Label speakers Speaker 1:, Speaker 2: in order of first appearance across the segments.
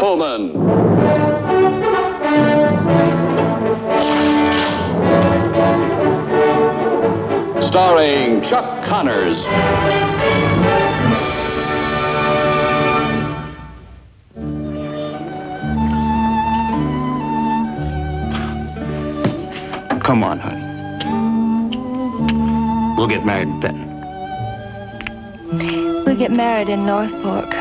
Speaker 1: gentlemen, starring Chuck Connors.
Speaker 2: Come on, honey. We'll get married in Benton.
Speaker 3: We get married in North Fork.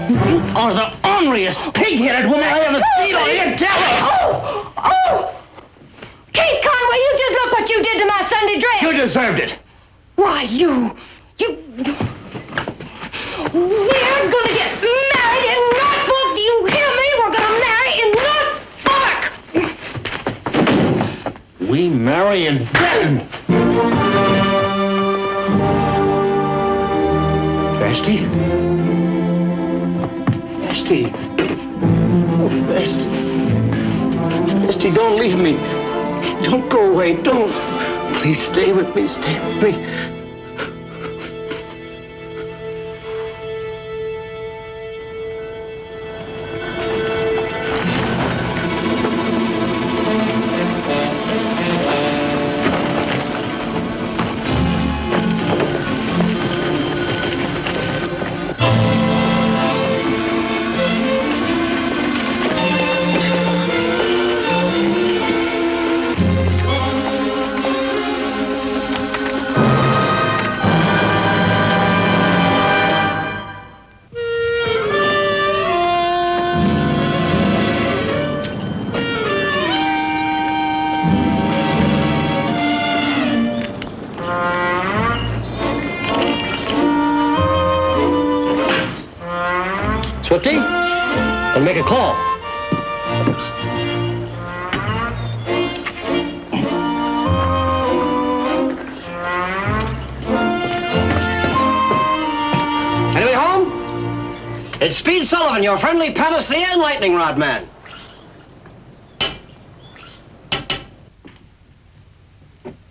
Speaker 2: You are the orneriest, pig-headed woman I ever seen on your telly!
Speaker 3: Oh! Keith Conway, you just look what you did to my Sunday dress!
Speaker 2: You deserved it!
Speaker 3: Why, you... We're gonna get married in North Fork, do you hear me? We're gonna marry in North Fork!
Speaker 2: We marry in Benton! Bestie? Bestie. Oh, Bestie. Bestie, don't leave me. Don't go away. Don't. Please stay with me. Stay with me.
Speaker 4: Swifty, I'll make a call. Anybody home? It's Speed Sullivan, your friendly panacea and lightning rod man.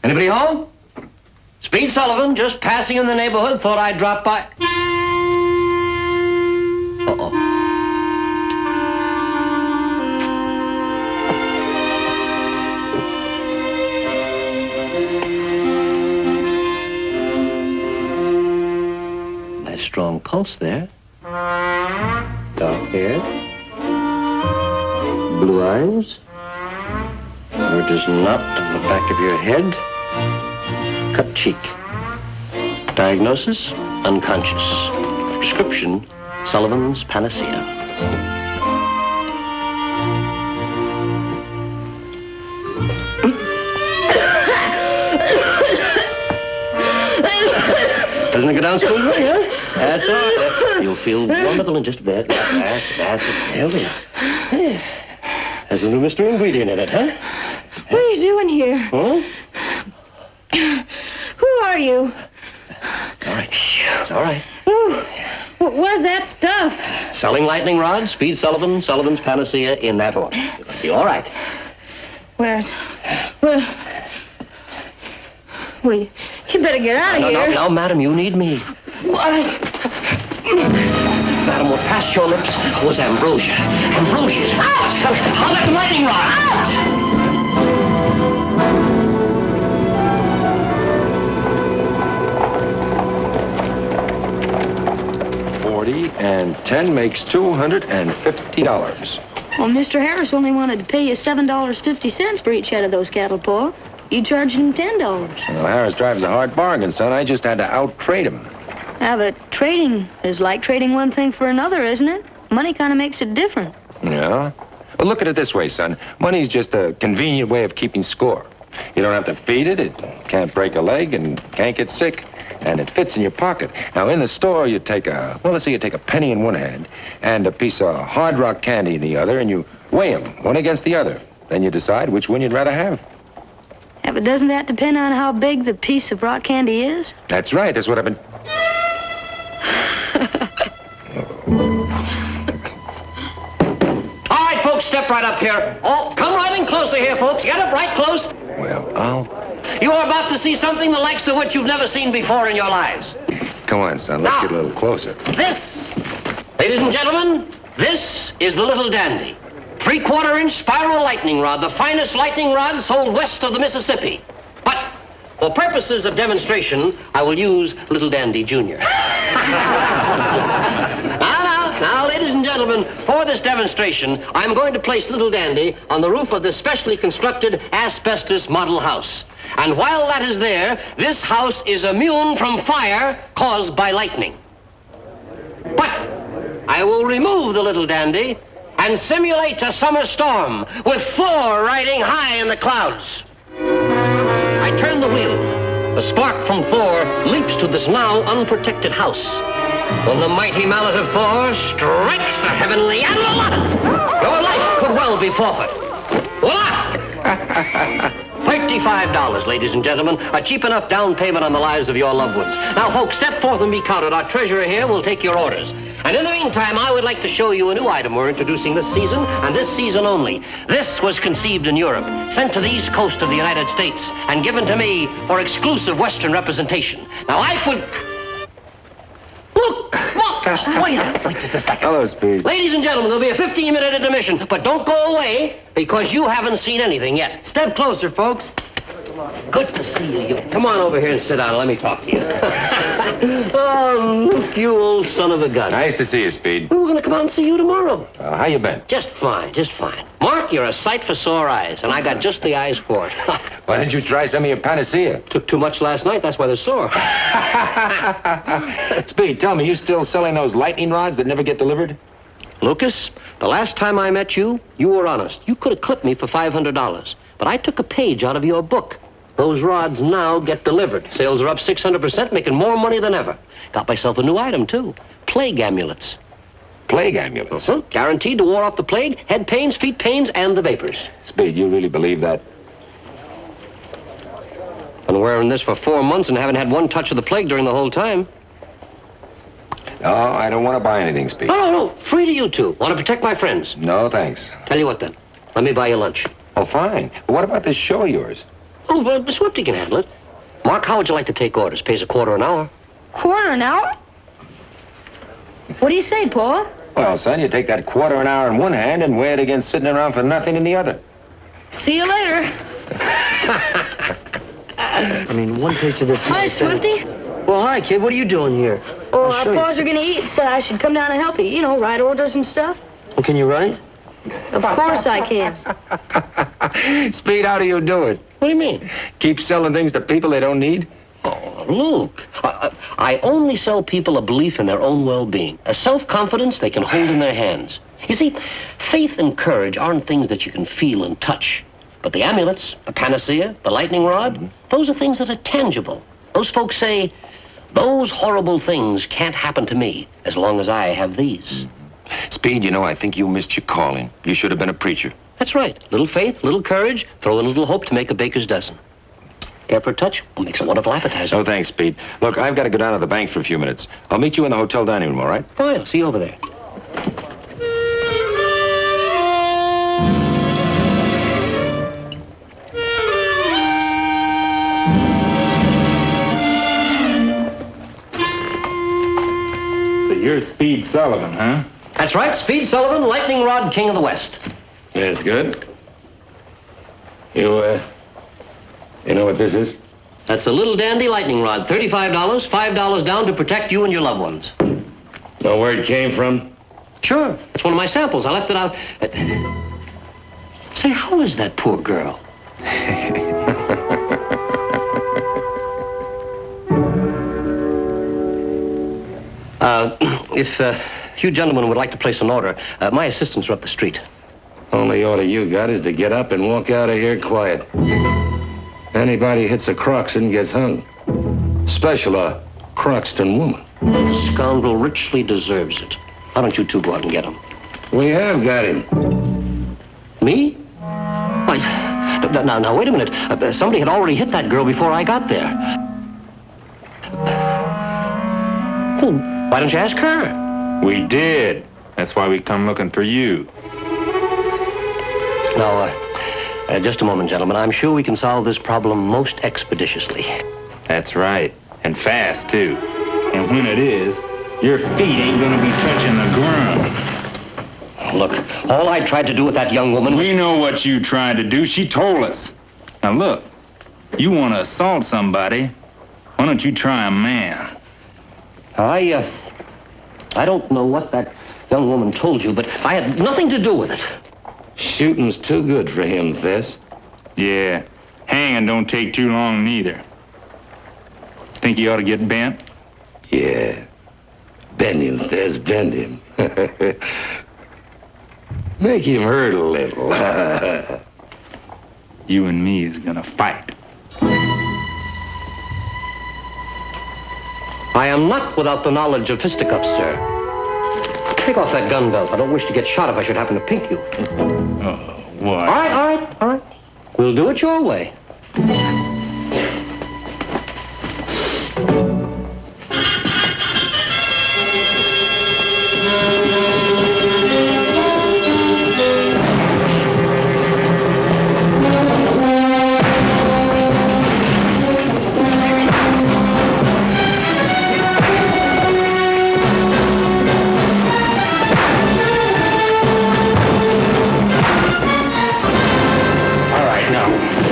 Speaker 4: Anybody home? Speed Sullivan, just passing in the neighborhood, thought I'd drop by. Uh-oh. Nice strong pulse there. Dark hair. Blue eyes. Gorgeous knot on the back of your head. Cut cheek. Diagnosis, unconscious. Prescription, Sullivan's Panacea. Doesn't it go down smoothly, huh? That's all right. You'll feel wonderful in just a bit. That's it. There we are. Has a little mystery ingredient in it, huh?
Speaker 3: What are you doing here?
Speaker 4: Huh?
Speaker 3: Who are you?
Speaker 4: All right. It's all right.
Speaker 3: Ooh, what was that stuff?
Speaker 4: Selling lightning rods, Speed Sullivan, Sullivan's Panacea, in that order. You'll be all right.
Speaker 3: Well, you better get out of here.
Speaker 4: No, madam, you need me.
Speaker 3: What?
Speaker 4: Madam, what passed your lips was ambrosia. Ambrosia's. How about the lightning rod?
Speaker 5: 40 and 10 makes $250.
Speaker 3: Well, Mr. Harris only wanted to pay you $7.50 for each head of those cattle, Paul. You charged him $10.
Speaker 5: Well, Harris drives a hard bargain, son. I just had to out-trade him.
Speaker 3: Yeah, but trading is like trading one thing for another, isn't it? Money kind of makes it different.
Speaker 5: Yeah? Well, look at it this way, son. Money's just a convenient way of keeping score. You don't have to feed it, it can't break a leg, and can't get sick. And it fits in your pocket. Now, in the store, you take let's say you take a penny in one hand and a piece of Hard Rock candy in the other, and you weigh them, one against the other. Then you decide which one you'd rather have.
Speaker 3: Yeah, but doesn't that depend on how big the piece of rock candy is?
Speaker 5: That's right. That's what I've been...
Speaker 4: All right, folks, step right up here. Oh, come right in closer here, folks. Get up right close.
Speaker 5: Well, I'll...
Speaker 4: You are about to see something the likes of which you've never seen before in your lives.
Speaker 5: Come on, son. Let's
Speaker 4: Now,
Speaker 5: get a little closer.
Speaker 4: This, ladies and gentlemen,
Speaker 6: This is the Little Dandy. 3/4-inch spiral lightning rod, the finest lightning rod sold west of the Mississippi. But for purposes of demonstration, I will use Little Dandy Jr. Now, ladies and gentlemen, for this demonstration, I'm going to place Little Dandy on the roof of this specially constructed asbestos model house. And while that is there, this house is immune from fire caused by lightning. But I will remove the Little Dandy and simulate a summer storm with Thor riding high in the clouds. I turn the wheel. The spark from Thor leaps to this now unprotected house. When the mighty mallet of Thor strikes the heavenly and your life could well be forfeit. Voila! $35, ladies and gentlemen, a cheap enough down payment on the lives of your loved ones. Now, folks, step forth and be counted. Our treasurer here will take your orders. And in the meantime, I would like to show you a new item we're introducing this season, and this season only. This was conceived in Europe, sent to the East Coast of the United States, and given to me for exclusive Western representation. Now, I could... Look! Wait just a second.
Speaker 5: Hello, Speed.
Speaker 6: Ladies and gentlemen, there'll be a 15-minute intermission, but don't go away because you haven't seen anything yet. Step closer, folks. Good to see you. Come on over here and sit down and let me talk to you. Oh, look, you old son of a gun.
Speaker 5: Nice to see you, Speed.
Speaker 6: We're going to come out and see you tomorrow.
Speaker 5: How you been?
Speaker 6: Just fine, just fine. Mark, you're a sight for sore eyes, and I got just the eyes for it.
Speaker 5: Why didn't you try some of your panacea?
Speaker 6: Took too much last night, that's why they're sore.
Speaker 5: Speed, tell me, you still selling those lightning rods that never get delivered?
Speaker 6: Lucas, the last time I met you, you were honest. You could have clipped me for $500, but I took a page out of your book. Those rods now get delivered. Sales are up 600%, making more money than ever. Got myself a new item, too. Plague amulets.
Speaker 5: Plague amulets?
Speaker 6: Guaranteed to ward off the plague, head pains, feet pains, and the vapors.
Speaker 5: Speed, you really believe that?
Speaker 6: Been wearing this for 4 months and haven't had one touch of the plague during the whole time.
Speaker 5: No, I don't want to buy anything, Speed.
Speaker 6: No. Free to you two. Want to protect my friends.
Speaker 5: No, thanks.
Speaker 6: Tell you what, then. Let me buy you lunch.
Speaker 5: Oh, fine. But what about this show of yours?
Speaker 6: Oh, well, Swifty can handle it. Mark, how would you like to take orders? Pays $1/4 an hour.
Speaker 3: Quarter an hour? What do you say, Paul?
Speaker 5: Well, son, you take that $1/4 an hour in one hand and weigh it against sitting around for nothing in the other.
Speaker 3: See you later.
Speaker 2: I mean, one taste of this...
Speaker 3: Hi, Swifty.
Speaker 2: Well, hi, kid. What are you doing here?
Speaker 3: Oh,
Speaker 2: I'll
Speaker 3: our
Speaker 2: show you.
Speaker 3: paws are gonna eat, so I should come down and help you. You know, write orders and stuff.
Speaker 2: Well, can you write?
Speaker 3: Of course I can.
Speaker 5: Speed, how do you do it?
Speaker 6: What do you mean?
Speaker 5: Keep selling things to people they don't need?
Speaker 6: Oh, Luke, I only sell people a belief in their own well-being, a self-confidence they can hold in their hands. You see, faith and courage aren't things that you can feel and touch. But the amulets, the panacea, the lightning rod, those are things that are tangible. Those folks say, those horrible things can't happen to me as long as I have these.
Speaker 5: Speed, you know, I think you missed your calling. You should have been a preacher.
Speaker 6: That's right. Little faith, little courage, throw in a little hope to make a baker's dozen. Care for a touch? Well, makes a wonderful appetizer.
Speaker 5: No, thanks, Speed. Look, I've got to go down to the bank for a few minutes. I'll meet you in the hotel dining room, all right?
Speaker 6: Fine, I'll see you over there.
Speaker 7: So you're Speed Sullivan, huh?
Speaker 6: That's right, Speed Sullivan, lightning rod king of the West.
Speaker 7: That's good. You know what this is?
Speaker 6: That's a little dandy lightning rod, $35, $5 down to protect you and your loved ones.
Speaker 7: Know where it came from?
Speaker 6: Sure, it's one of my samples. I left it out. Say, how is that poor girl? If you gentlemen would like to place an order, my assistants are up the street.
Speaker 7: Only order you got is to get up and walk out of here quiet. Anybody hits a Croxton gets hung. Special a Croxton woman.
Speaker 6: The scoundrel richly deserves it. Why don't you two go out and get him?
Speaker 7: We have got him.
Speaker 6: Me? Why, now, wait a minute. Somebody had already hit that girl before I got there. Well, why don't you ask her?
Speaker 7: We did. That's why we come looking for you.
Speaker 6: Now, just a moment, gentlemen. I'm sure we can solve this problem most expeditiously.
Speaker 7: That's right. And fast, too. And when it is, your feet ain't gonna be touching the ground.
Speaker 6: Look, all I tried to do with that young woman...
Speaker 8: We know what you tried to do. She told us. Now look, you want to assault somebody, why don't you try a man?
Speaker 6: I don't know what that young woman told you, but I had nothing to do with it.
Speaker 7: Shooting's too good for him, Thess.
Speaker 8: Yeah, hanging don't take too long neither. Think he ought to get bent?
Speaker 7: Yeah. Bend him, Thess, bend him. Make him hurt a little.
Speaker 8: You and me is gonna fight.
Speaker 6: I am not without the knowledge of fisticuffs, sir. Take off that gun belt. I don't wish to get shot if I should happen to pink you.
Speaker 8: Oh, what?
Speaker 6: All right. We'll do it your way.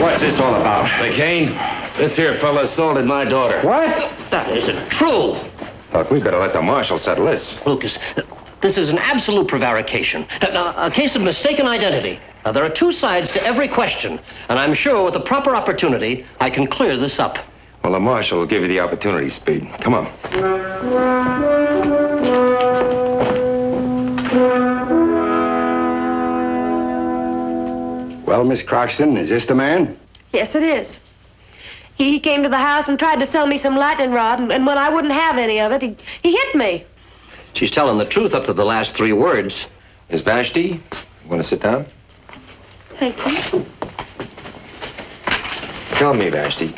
Speaker 5: What's this all about?
Speaker 7: McCain, this here fella assaulted my daughter.
Speaker 6: What? That isn't true.
Speaker 5: Look, we better let the marshal settle this.
Speaker 6: Lucas, this is an absolute prevarication. A case of mistaken identity. Now, there are two sides to every question, and I'm sure with the proper opportunity, I can clear this up.
Speaker 5: Well, the marshal will give you the opportunity, Speed. Come on.
Speaker 2: Well, Miss Croxton, is this the man?
Speaker 3: Yes, it is. He came to the house and tried to sell me some lightning rod, and when I wouldn't have any of it, he hit me.
Speaker 6: She's telling the truth up to the last three words.
Speaker 5: Miss Vashti, you want to sit down?
Speaker 3: Thank you.
Speaker 5: Tell me, Vashti,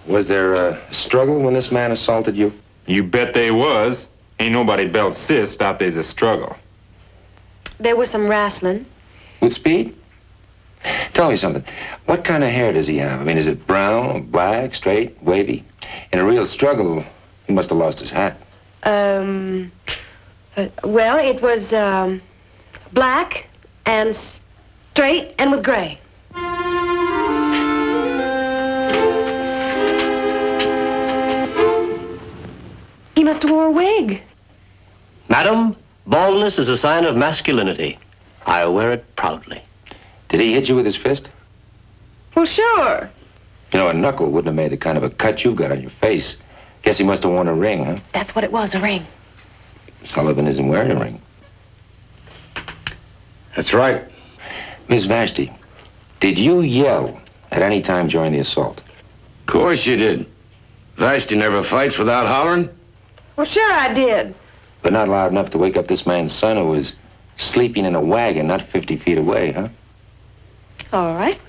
Speaker 5: was there a struggle when this man assaulted you?
Speaker 8: You bet they was. Ain't nobody belt sis about there's a struggle.
Speaker 3: There was some wrestling.
Speaker 5: With Speed? Tell me something. What kind of hair does he have? I mean, is it brown, black, straight, wavy? In a real struggle, he must have lost his hat.
Speaker 3: Well, it was black and straight and with gray. He must have wore a wig.
Speaker 6: Madam, baldness is a sign of masculinity. I wear it proudly.
Speaker 5: Did he hit you with his fist?
Speaker 3: Well, sure.
Speaker 5: You know, a knuckle wouldn't have made the kind of a cut you've got on your face. Guess he must have worn a ring, huh?
Speaker 3: That's what it was, a ring.
Speaker 5: Sullivan isn't wearing a ring.
Speaker 2: That's right.
Speaker 5: Miss Vashti, did you yell at any time during the assault?
Speaker 7: Of course you did. Vashti never fights without hollering.
Speaker 3: Well, sure I did.
Speaker 5: But not loud enough to wake up this man's son who was sleeping in a wagon not 50 feet away, huh?
Speaker 3: All right.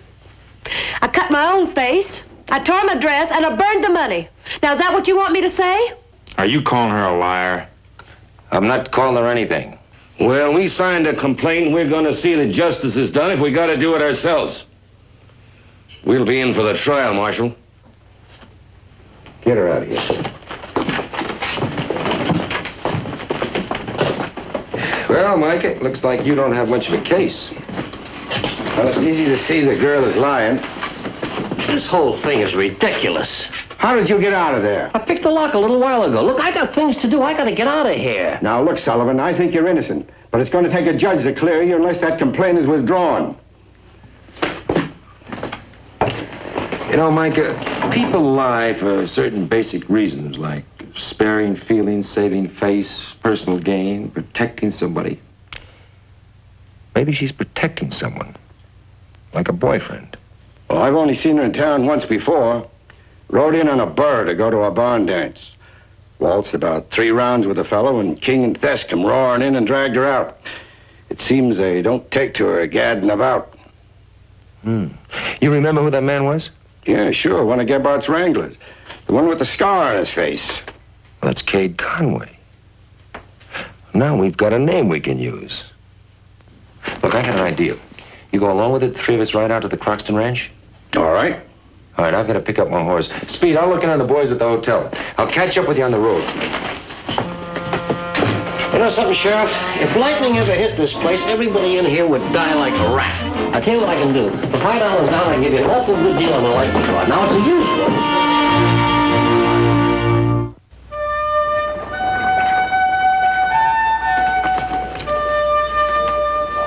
Speaker 3: I cut my own face, I tore my dress, and I burned the money. Now, is that what you want me to say?
Speaker 8: Are you calling her a liar?
Speaker 5: I'm not calling her anything.
Speaker 7: Well, we signed a complaint. We're going to see that justice is done if we got to do it ourselves. We'll be in for the trial, Marshal.
Speaker 5: Get her out of here. Well, Mike, it looks like you don't have much of a case.
Speaker 2: Well, it's easy to see the girl is lying.
Speaker 6: This whole thing is ridiculous.
Speaker 2: How did you get out of there?
Speaker 6: I picked the lock a little while ago. Look, I got things to do. I got to get out of here.
Speaker 2: Now, look, Sullivan, I think you're innocent. But it's going to take a judge to clear you unless that complaint is withdrawn.
Speaker 5: You know, Mike, people lie for certain basic reasons, like sparing feelings, saving face, personal gain, protecting somebody. Maybe she's protecting someone, like a boyfriend.
Speaker 2: Well, I've only seen her in town once before. Rode in on a burr to go to a barn dance. Waltzed about 3 rounds with a fellow, and King and Thess come roaring in and dragged her out. It seems they don't take to her gadding about.
Speaker 5: You remember who that man was?
Speaker 2: Yeah, sure, one of Gebart's wranglers. The one with the scar on his face.
Speaker 5: Well, that's Cade Conway. Now we've got a name we can use. Look, I got an idea. You go along with it, the 3 of us ride out to the Croxton Ranch?
Speaker 2: All right.
Speaker 5: All right, I've got to pick up my horse. Speed, I'll look in on the boys at the hotel. I'll catch up with you on the road. You
Speaker 6: know something, Sheriff? If lightning ever hit this place, everybody in here would die like a rat. I'll tell you what I can do. For $5 down, I can give you an awful good deal on the lightning rod. Now, it's a used one.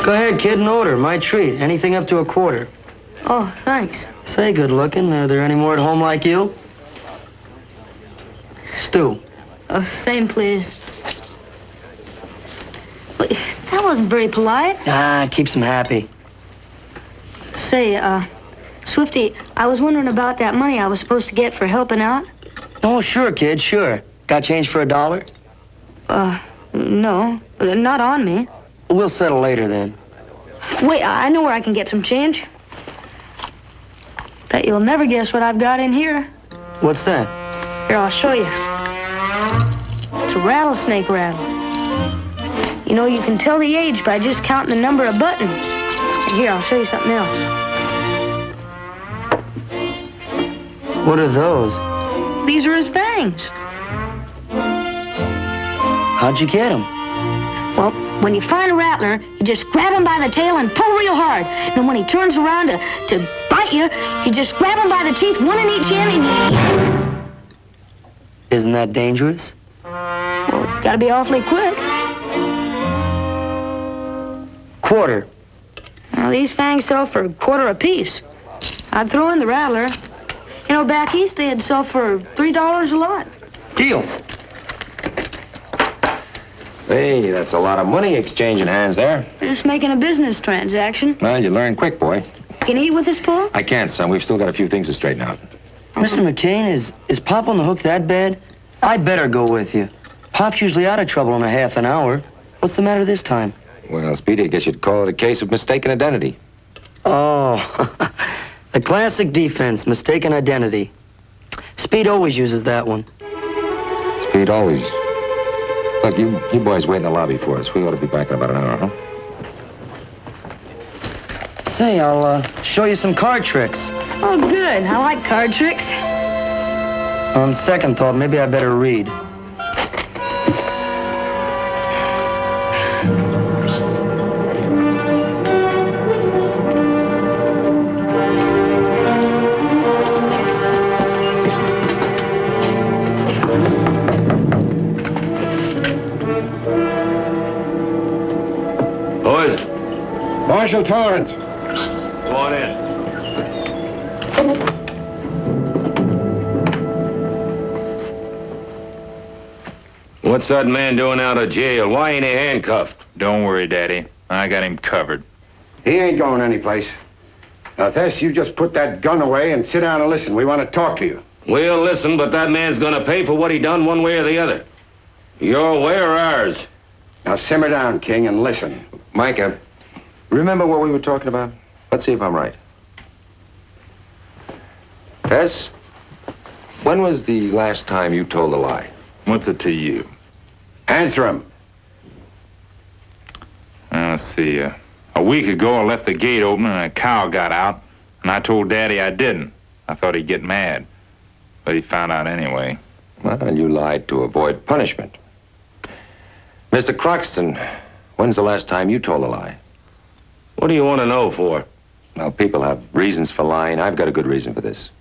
Speaker 9: Go ahead, kid, and order. My treat. Anything up to a quarter.
Speaker 3: Oh, thanks.
Speaker 9: Say, good looking. Are there any more at home like you? Stew.
Speaker 3: Same, please. But that wasn't very polite.
Speaker 9: Ah, keeps him happy.
Speaker 3: Say, Swifty, I was wondering about that money I was supposed to get for helping out.
Speaker 9: Oh, sure, kid, sure. Got change for $1?
Speaker 3: No, but not on me.
Speaker 9: We'll settle later, then.
Speaker 3: Wait, I know where I can get some change. Bet you'll never guess what I've got in here.
Speaker 9: What's that?
Speaker 3: Here, I'll show you. It's a rattlesnake rattle. You know, you can tell the age by just counting the number of buttons. And here, I'll show you something else.
Speaker 9: What are those?
Speaker 3: These are his fangs.
Speaker 9: How'd you get them?
Speaker 3: Well, when you find a rattler, you just grab him by the tail and pull real hard. And when he turns around to bite you, you just grab him by the teeth, one in each end, and
Speaker 9: Isn't that dangerous?
Speaker 3: well, you gotta be awfully quick.
Speaker 9: Quarter.
Speaker 3: Now, these fangs sell for a quarter apiece. I'd throw in the rattler. You know, back east, they'd sell for $3 a lot.
Speaker 9: Deal.
Speaker 5: Hey, that's a lot of money exchanging hands there.
Speaker 3: We're just making a business transaction.
Speaker 5: Well, you learn quick, boy.
Speaker 3: Can you eat with this, Paul?
Speaker 5: I can't, son. We've still got a few things to straighten out.
Speaker 9: Mr. McCain, is Pop on the hook that bad? I better go with you. Pop's usually out of trouble in a half an hour. What's the matter this time?
Speaker 5: Well, Speedy, I guess you'd call it a case of mistaken identity.
Speaker 9: Oh, the classic defense, mistaken identity. Speed always uses that one.
Speaker 5: Speed always. Look, you boys wait in the lobby for us. We ought to be back in about an hour, huh?
Speaker 9: Say, I'll show you some card tricks.
Speaker 3: Oh, good. I like card tricks.
Speaker 9: On second thought, maybe I better read.
Speaker 2: Boys. Marshal Torrance.
Speaker 7: Go on in. What's that man doing out of jail? Why ain't he handcuffed?
Speaker 8: Don't worry, Daddy. I got him covered.
Speaker 2: He ain't going anyplace. Now, Tess, you just put that gun away and sit down and listen. We want to talk to you.
Speaker 7: We'll listen, but that man's gonna pay for what he done one way or the other. Your way or ours?
Speaker 2: Now, simmer down, King, and listen.
Speaker 5: Micah, remember what we were talking about? Let's see if I'm right. Tess, when was the last time you told a lie?
Speaker 8: What's it to you?
Speaker 2: Answer him.
Speaker 8: Let's see. A week ago, I left the gate open and a cow got out, and I told Daddy I didn't. I thought he'd get mad, but he found out anyway.
Speaker 5: Well, you lied to avoid punishment. Mr. Croxton, when's the last time you told a lie?
Speaker 7: What do you want to know for?
Speaker 5: Well, people have reasons for lying. I've got a good reason for this.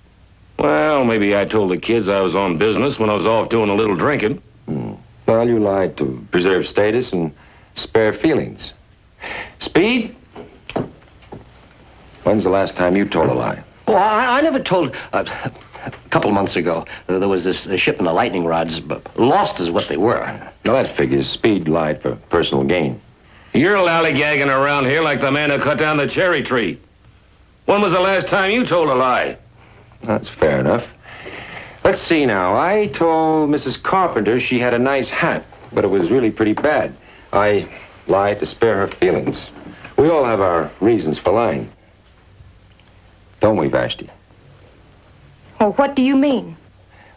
Speaker 7: Well, maybe I told the kids I was on business when I was off doing a little drinking.
Speaker 5: Well, you lied to preserve status and spare feelings. Speed? When's the last time you told a lie?
Speaker 6: Well, I never told. A couple of months ago, there was this shipment of lightning rods, but lost is what they were.
Speaker 5: Now, that figures. Speed lied for personal gain.
Speaker 7: You're lollygagging around here like the man who cut down the cherry tree. When was the last time you told a lie?
Speaker 5: That's fair enough. Let's see now. I told Mrs. Carpenter she had a nice hat, but it was really pretty bad. I lied to spare her feelings. We all have our reasons for lying. Don't we, Vashti?
Speaker 10: Well, what do you mean?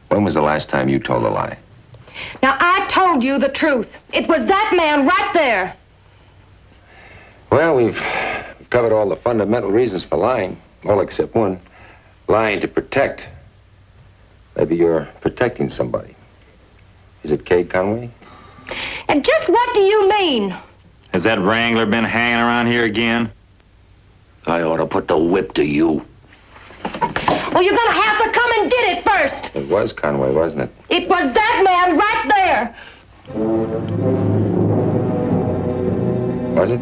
Speaker 5: When was the last time you told a lie?
Speaker 10: Now, I told you the truth. It was that man right there.
Speaker 5: Well, we've covered all the fundamental reasons for lying, all except one. Lying to protect. Maybe you're protecting somebody. Is it Kay Conway?
Speaker 10: And just what do you mean?
Speaker 8: Has that Wrangler been hanging around here again?
Speaker 4: I ought to put the whip to you.
Speaker 10: Well, you're gonna have to come and get it first.
Speaker 5: It was Conway, wasn't it?
Speaker 10: It was that man right there.
Speaker 5: Was it?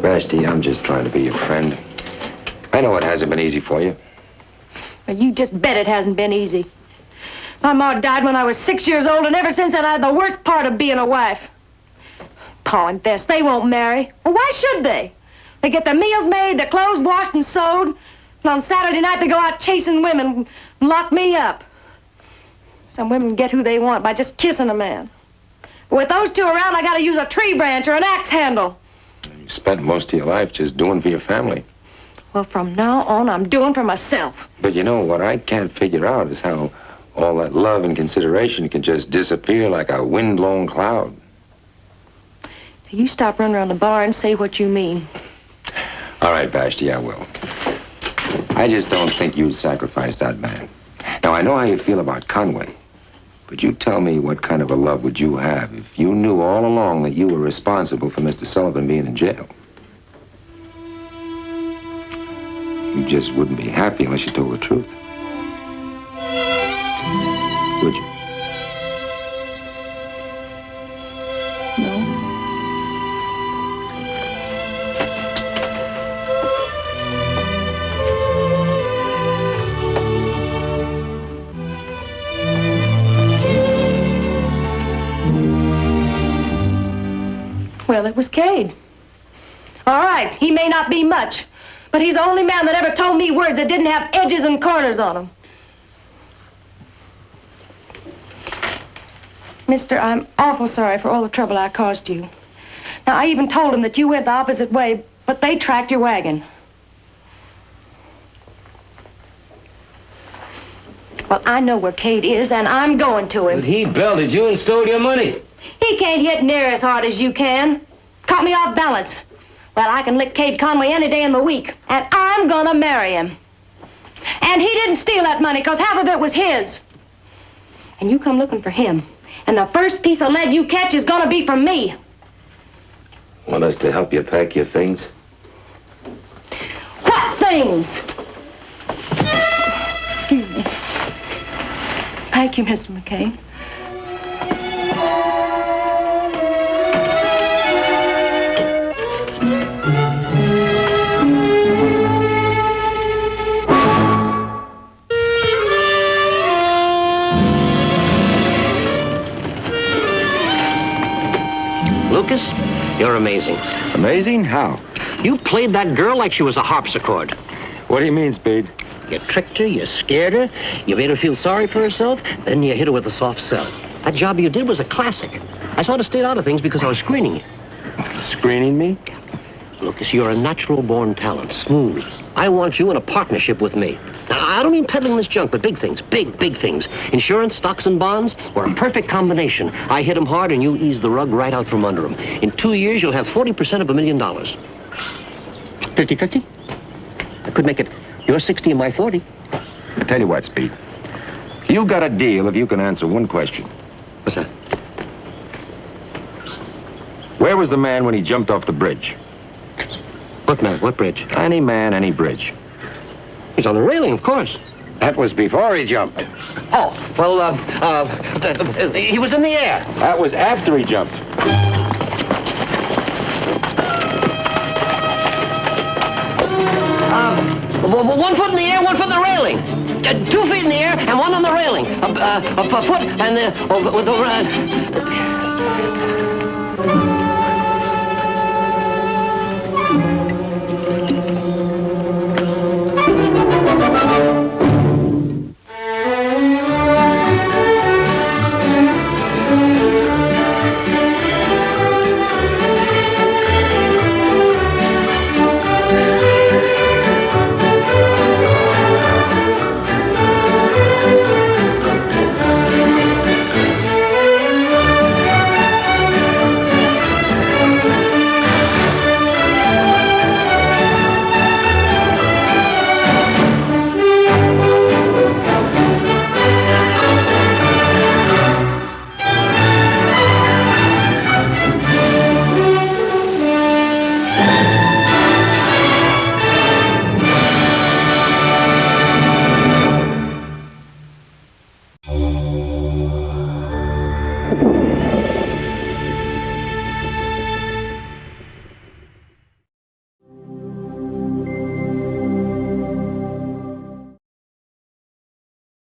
Speaker 5: Vashti, I'm just trying to be your friend. I know it hasn't been easy for you.
Speaker 10: Well, you just bet it hasn't been easy. My ma died when I was 6 years old, and ever since then I had the worst part of being a wife. Pa and Bess, they won't marry. Well, why should they? They get their meals made, their clothes washed and sewed, and on Saturday night they go out chasing women and lock me up. Some women get who they want by just kissing a man. With those two around, I gotta use a tree branch or an axe handle.
Speaker 5: You spent most of your life just doing for your family.
Speaker 10: Well, from now on, I'm doing for myself.
Speaker 5: But you know, what I can't figure out is how all that love and consideration can just disappear like a wind-blown cloud.
Speaker 10: You stop running around the bar and say what you mean.
Speaker 5: All right, Vashti, I will. I just don't think you'd sacrifice that man. Now, I know how you feel about Conway, but you tell me, what kind of a love would you have if you knew all along that you were responsible for Mr. Sullivan being in jail? You just wouldn't be happy unless you told the truth. Would you?
Speaker 10: No. Well, it was Cade. All right, he may not be much, but he's the only man that ever told me words that didn't have edges and corners on them. Mister, I'm awful sorry for all the trouble I caused you. Now, I even told them that you went the opposite way, but they tracked your wagon. Well, I know where Cade is, and I'm going to him.
Speaker 4: But he belted you and stole your money.
Speaker 10: He can't hit near as hard as you can. Caught me off balance. Well, I can lick Cade Conway any day in the week, and I'm gonna marry him. And he didn't steal that money, because half of it was his. And you come looking for him, and the first piece of lead you catch is gonna be from me.
Speaker 4: Want us to help you pack your things?
Speaker 10: What things? Excuse me. Thank you, Mr. McCain.
Speaker 6: Lucas, you're amazing.
Speaker 5: Amazing? How?
Speaker 6: You played that girl like she was a harpsichord.
Speaker 5: What do you mean, Speed?
Speaker 6: You tricked her, you scared her, you made her feel sorry for herself, then you hit her with a soft sell. That job you did was a classic. I sort of stayed out of things because I was screening you.
Speaker 5: Screening me?
Speaker 6: Lucas, you're a natural-born talent, smooth. I want you in a partnership with me. Now, I don't mean peddling this junk, but big things, big things. Insurance, stocks, and bonds were a perfect combination. I hit them hard, and you eased the rug right out from under them. In 2 years, you'll have 40% of $1 million. 50-50? I could make it your 60 and my 40.
Speaker 5: I'll tell you what, Speed. You got a deal if you can answer one question.
Speaker 6: What's that?
Speaker 5: Where was the man when he jumped off the bridge?
Speaker 6: What man? What bridge?
Speaker 5: Any man, any bridge.
Speaker 6: He's on the railing, of course.
Speaker 2: That was before he jumped.
Speaker 6: Oh, well, he was in the air.
Speaker 5: That was after he jumped.
Speaker 6: Well, 1 foot in the air, 1 foot in the railing. 2 feet in the air and 1 on the railing. A foot and the...